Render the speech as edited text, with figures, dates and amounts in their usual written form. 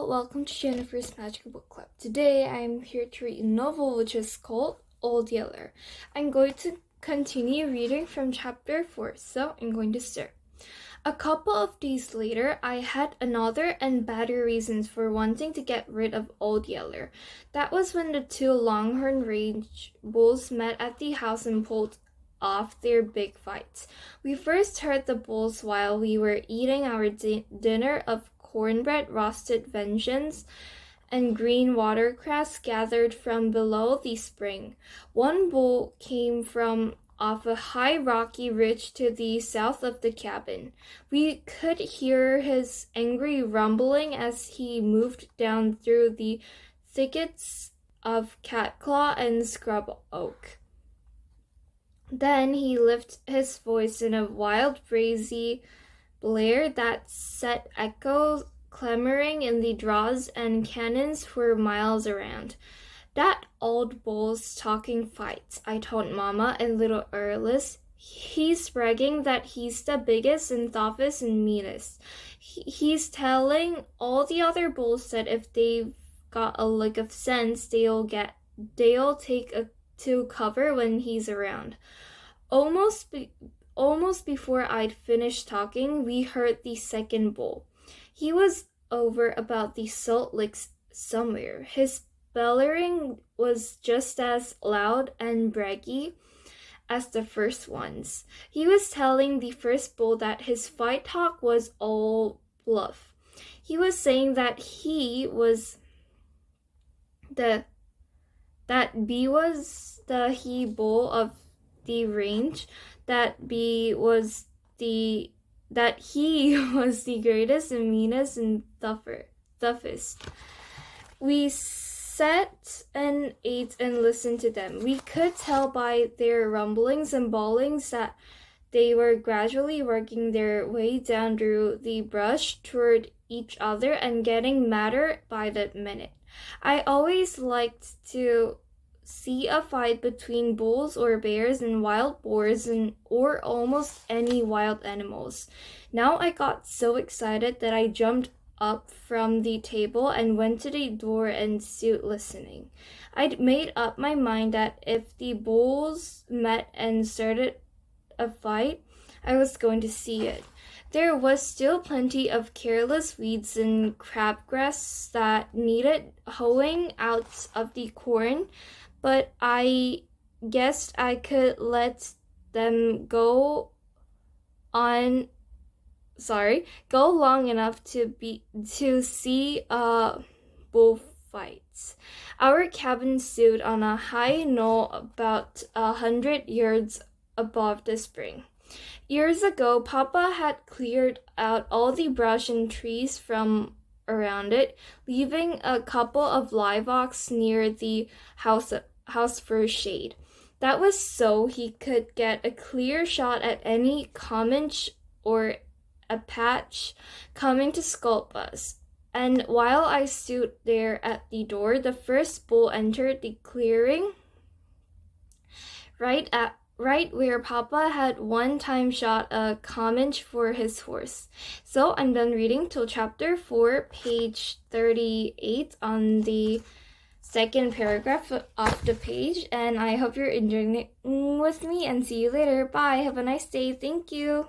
Hello, welcome to Jennifer's Magical Book Club. Today I'm here to read a novel which is called Old Yeller. I'm going to continue reading from chapter 4, so I'm going to start. A couple of days later, I had another and better reasons for wanting to get rid of Old Yeller. That was when the two Longhorn Range bulls met at the house and pulled off their big fights. We first heard the bulls while we were eating our dinner of cornbread, roasted vengeance, and green watercress gathered from below the spring. One bull came from off a high rocky ridge to the south of the cabin. We could hear his angry rumbling as he moved down through the thickets of catclaw and scrub oak. Then he lifted his voice in a wild, brazy blare that set echoes clamoring in the draws and cannons for miles around. "That old bull's talking fights," I told Mama and little Earlis. "He's bragging that he's the biggest and toughest and meanest. He's telling all the other bulls that if they've got a lick of sense, they'll take to cover when he's around." Almost before I'd finished talking, we heard the second bull. He was over about the Salt Licks somewhere. His bellowing was just as loud and braggy as the first one's. He was telling the first bull that his fight talk was all bluff. He was saying that B was the he bull of the range, that he was the greatest and meanest and toughest. We sat and ate and listened to them. We could tell by their rumblings and bawlings that they were gradually working their way down through the brush toward each other and getting madder by the minute. I always liked to see a fight between bulls or bears and wild boars or almost any wild animals. Now I got so excited that I jumped up from the table and went to the door and stood listening. I'd made up my mind that if the bulls met and started a fight, I was going to see it. There was still plenty of careless weeds and crabgrass that needed hoeing out of the corn, but I guessed I could let them go long enough to see bullfights. Our cabin stood on a high knoll about 100 yards above the spring. Years ago, Papa had cleared out all the brush and trees from around it, leaving a couple of live oaks near the house for shade. That was so he could get a clear shot at any Comanche or Apache coming to sculp us. And while I stood there at the door, the first bull entered the clearing right where Papa had one time shot a Comanche for his horse. So I'm done reading till chapter 4, page 38 on the second paragraph of the page, and I hope you're enjoying it with me, and see you later. Bye. Have a nice day. Thank you.